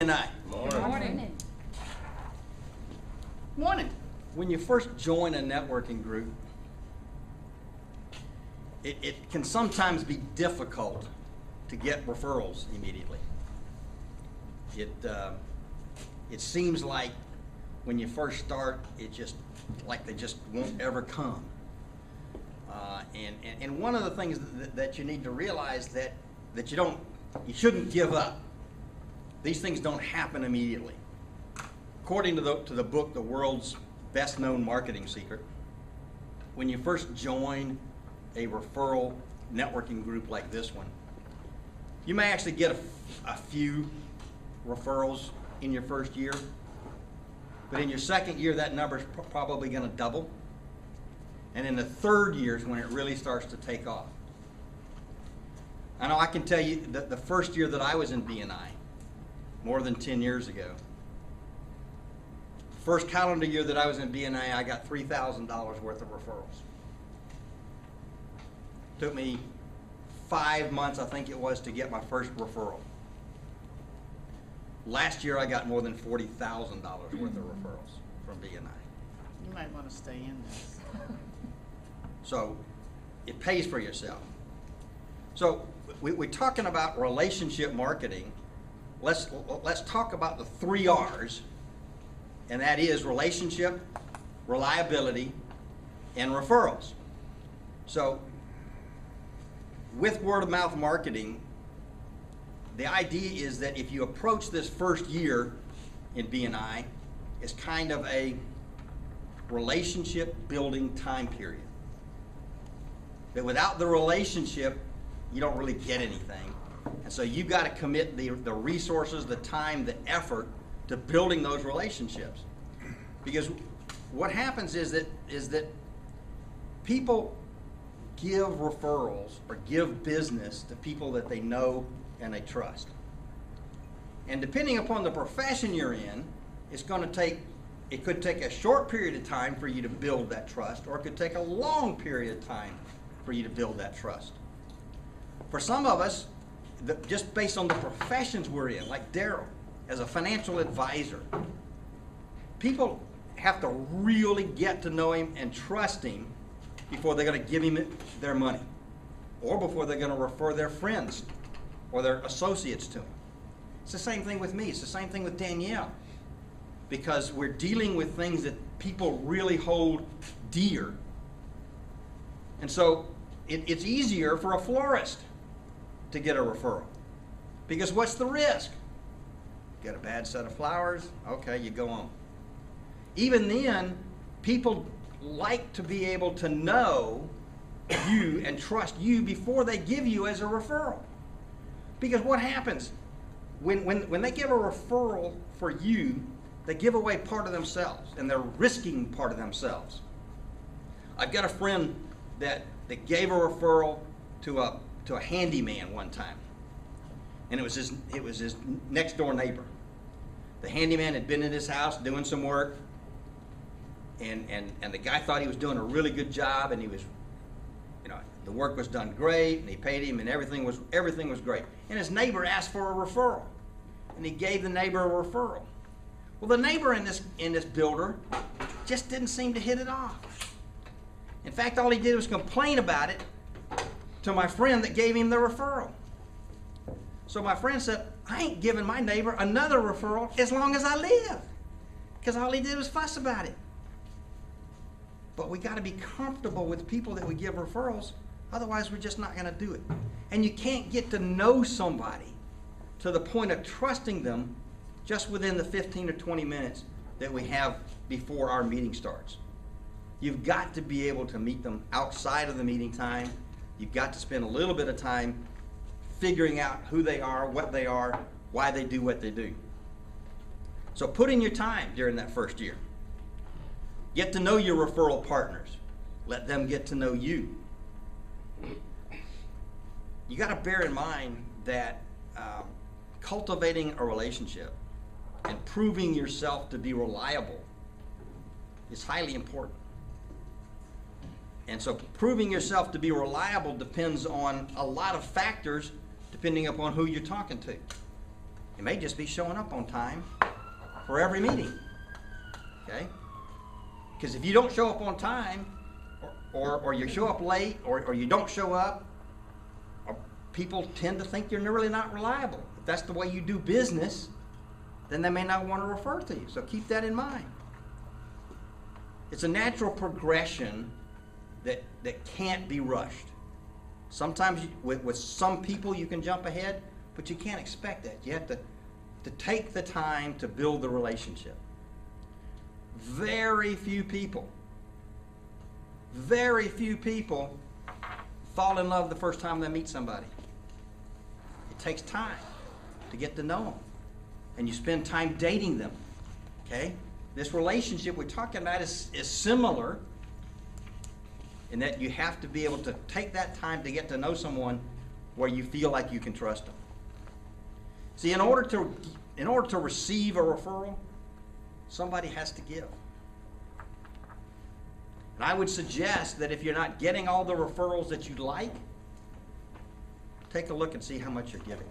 Morning. Morning. Morning. When you first join a networking group, it can sometimes be difficult to get referrals immediately. It seems like when you first start, it just like they just won't ever come. And one of the things that you need to realize that you shouldn't give up. These things don't happen immediately. According to the book, The World's Best Known Marketing Secret, when you first join a referral networking group like this one, you may actually get a few referrals in your first year, but in your second year, that number's probably going to double. And in the third year is when it really starts to take off. I know I can tell you that the first year that I was in B&I, more than 10 years ago, first calendar year that I was in B&I, I got $3,000 worth of referrals. Took me 5 months, I think it was, to get my first referral. Last year I got more than $40,000 worth of referrals from B&I. You might want to stay in this. So it pays for yourself. So we're talking about relationship marketing. Let's talk about the 3 R's, and that is relationship, reliability, and referrals. So with word of mouth marketing, the idea is that if you approach this first year in B&I, it's kind of a relationship building time period. That without the relationship, you don't really get anything. And so you've got to commit the resources, the time, the effort to building those relationships. Because what happens is that people give referrals or give business to people that they know and they trust. And depending upon the profession you're in, it could take a short period of time for you to build that trust, or it could take a long period of time for you to build that trust. For some of us, just based on the professions we're in, like Daryl, as a financial advisor, people have to really get to know him and trust him before they're going to give him their money, or before they're going to refer their friends or their associates to him. It's the same thing with me. It's the same thing with Danielle, because we're dealing with things that people really hold dear. And so it's easier for a florist to get a referral, because what's the risk? Get a bad set of flowers, okay, you go on. Even then, people like to be able to know you and trust you before they give you as a referral. Because what happens when they give a referral for you, they give away part of themselves, and they're risking part of themselves. I've got a friend that gave a referral to a handyman one time, and it was his next door neighbor. The handyman had been in his house doing some work, and the guy thought he was doing a really good job, and he was, the work was done great, and he paid him, and everything was great. And his neighbor asked for a referral, and he gave the neighbor a referral. Well, the neighbor in this builder just didn't seem to hit it off. In fact, all he did was complain about it to my friend that gave him the referral. So my friend said, I ain't giving my neighbor another referral as long as I live, because all he did was fuss about it. But we got to be comfortable with people that we give referrals, otherwise we're just not going to do it. And you can't get to know somebody to the point of trusting them just within the 15 or 20 minutes that we have before our meeting starts. You've got to be able to meet them outside of the meeting time. You've got to spend a little bit of time figuring out who they are, what they are, why they do what they do. So put in your time during that first year. Get to know your referral partners. Let them get to know you. You got to bear in mind that cultivating a relationship and proving yourself to be reliable is highly important. And so proving yourself to be reliable depends on a lot of factors depending upon who you're talking to. It may just be showing up on time for every meeting, okay? Because if you don't show up on time, or you show up late, or you don't show up, people tend to think you're really not reliable. If that's the way you do business, then they may not want to refer to you. So keep that in mind. It's a natural progression that can't be rushed. Sometimes with some people you can jump ahead, but you can't expect that. You have to take the time to build the relationship. Very few people fall in love the first time they meet somebody. It takes time to get to know them. And you spend time dating them, okay? This relationship we're talking about is similar in that you have to be able to take that time to get to know someone where you feel like you can trust them. See, in order to receive a referral, somebody has to give. And I would suggest that if you're not getting all the referrals that you'd like, take a look and see how much you're giving.